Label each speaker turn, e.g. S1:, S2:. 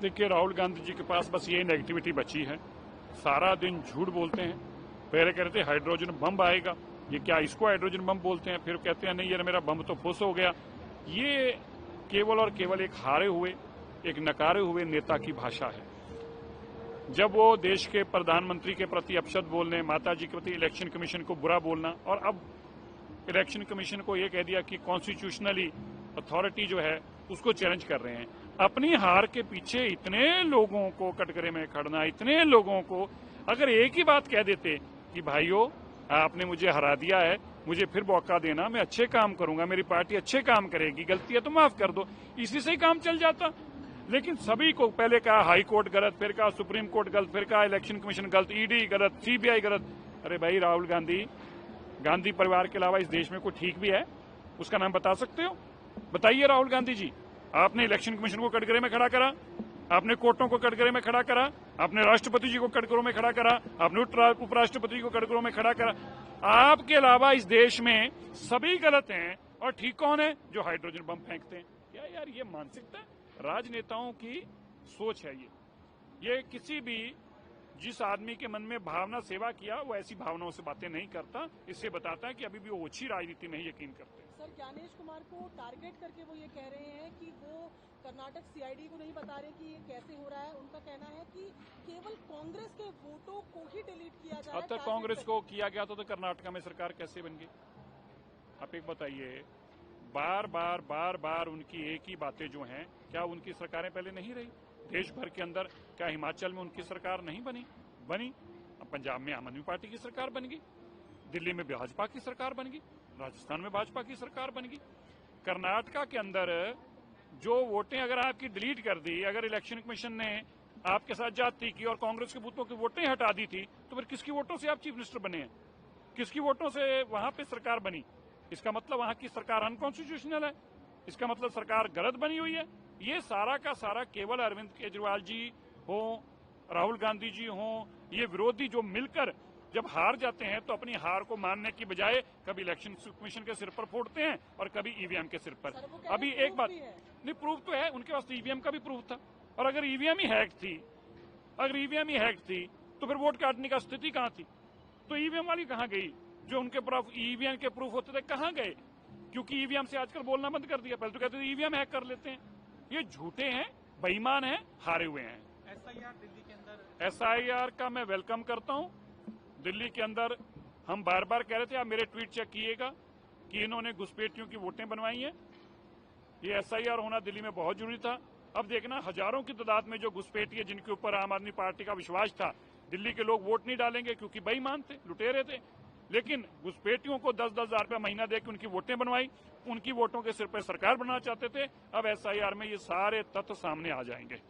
S1: देखिए, राहुल गांधी जी के पास बस ये नेगेटिविटी बची है। सारा दिन झूठ बोलते हैं। पहले कह रहे थे हाइड्रोजन बम आएगा, ये क्या इसको हाइड्रोजन बम बोलते हैं, फिर कहते हैं नहीं यार मेरा बम तो फुस हो गया। ये केवल और केवल एक हारे हुए, एक नकारे हुए नेता की भाषा है। जब वो देश के प्रधानमंत्री के प्रति अपशब्द बोलने, माता जी के प्रति इलेक्शन कमीशन को बुरा बोलना, और अब इलेक्शन कमीशन को ये कह दिया कि कॉन्स्टिट्यूशनली अथॉरिटी जो है उसको चैलेंज कर रहे हैं। अपनी हार के पीछे इतने लोगों को कटघरे में खड़ना, इतने लोगों को अगर एक ही बात कह देते कि भाइयों आपने मुझे हरा दिया है, मुझे फिर मौका देना, मैं अच्छे काम करूंगा, मेरी पार्टी अच्छे काम करेगी, गलती है तो माफ कर दो, इसी से ही काम चल जाता। लेकिन सभी को पहले कहा हाई कोर्ट गलत, फिर कहा सुप्रीम कोर्ट गलत, फिर कहा इलेक्शन कमीशन गलत, ईडी गलत, सीबीआई गलत। अरे भाई राहुल गांधी परिवार के अलावा इस देश में कोई ठीक भी है? उसका नाम बता सकते हो? बताइए राहुल गांधी जी। आपने इलेक्शन कमीशन को कटघरे में खड़ा करा, आपने कोर्टों को कटघरे में खड़ा करा, आपने राष्ट्रपति जी को कटघरों में खड़ा करा, आपने उपराष्ट्रपति जी को कटघरों में खड़ा करा। आपके अलावा इस देश में सभी गलत हैं और ठीक कौन है? जो हाइड्रोजन बम फेंकते हैं। क्या यार ये मानसिकता राजनेताओं की सोच है? ये किसी भी जिस आदमी के मन में भावना सेवा किया वो ऐसी भावनाओं से बातें नहीं करता। इससे बताता है कि अभी भी वो ओछी राजनीति में ही यकीन करते हैं।
S2: सर, ज्ञानेश कुमार को टारगेट करके वो ये कह रहे हैं कि वो कर्नाटक सीआईडी को नहीं बता रहे कि ये कैसे हो रहा है। उनका कहना है कि केवल कांग्रेस के वोटों को ही डिलीट किया जा रहा है।
S1: अब तक कांग्रेस को किया गया तो कर्नाटक में सरकार कैसे बन गई? आप एक बताइए। बार बार उनकी एक ही बातें जो हैं, क्या उनकी सरकारें पहले नहीं रही देश भर के अंदर? क्या हिमाचल में उनकी सरकार नहीं बनी? अब पंजाब में आम आदमी पार्टी की सरकार बन गई, दिल्ली में भाजपा की सरकार बन गई, राजस्थान में भाजपा की सरकार बन गई। कर्नाटका के अंदर जो वोटें अगर आपकी डिलीट कर दी, अगर इलेक्शन कमीशन ने आपके साथ जाति की और कांग्रेस के बूथों की वोटें हटा दी थी, तो फिर किसकी वोटों से आप चीफ मिनिस्टर बने हैं? किसकी वोटों से वहां पे सरकार बनी? इसका मतलब वहां की सरकार अनकॉन्स्टिट्यूशनल है, इसका मतलब सरकार गलत बनी हुई है। ये सारा का सारा केवल अरविंद केजरीवाल जी हो, राहुल गांधी जी हो, ये विरोधी जो मिलकर जब हार जाते हैं तो अपनी हार को मानने की बजाय कभी इलेक्शन कमीशन के सिर पर फोड़ते हैं और कभी ईवीएम के सिर पर। अभी एक बात नहीं, प्रूफ तो है उनके पास, तो ईवीएम का भी प्रूफ था। और अगर ईवीएम ही हैक थी तो फिर वोट काटने का स्थिति कहां थी? तो ईवीएम वाली कहां गई? जो उनके ईवीएम के प्रूफ होते थे कहां गए? क्योंकि ईवीएम से आजकल बोलना बंद कर दिया। पहले तो कहते थे ईवीएम हैक कर लेते हैं। ये झूठे हैं, बेईमान हैं, हारे हुए हैं।
S2: एसआईआर दिल्ली के अंदर,
S1: एसआईआर का मैं वेलकम करता हूं। दिल्ली के अंदर हम बार बार कह रहे थे, आप मेरे ट्वीट चेक कीजिएगा कि इन्होंने घुसपैठियों की वोटें बनवाई हैं। ये एसआईआर होना दिल्ली में बहुत जरूरी था। अब देखना हजारों की तादाद में जो घुसपैठी है, जिनके ऊपर आम आदमी पार्टी का विश्वास था, दिल्ली के लोग वोट नहीं डालेंगे क्योंकि बेईमान थे, लुटेरे थे। लेकिन घुसपैठियों को 10-10 हजार रुपया महीना देकर उनकी वोटें बनवाई, उनकी वोटों के सिर पर सरकार बनाना चाहते थे। अब एसआईआर में ये सारे तथ्य सामने आ जाएंगे।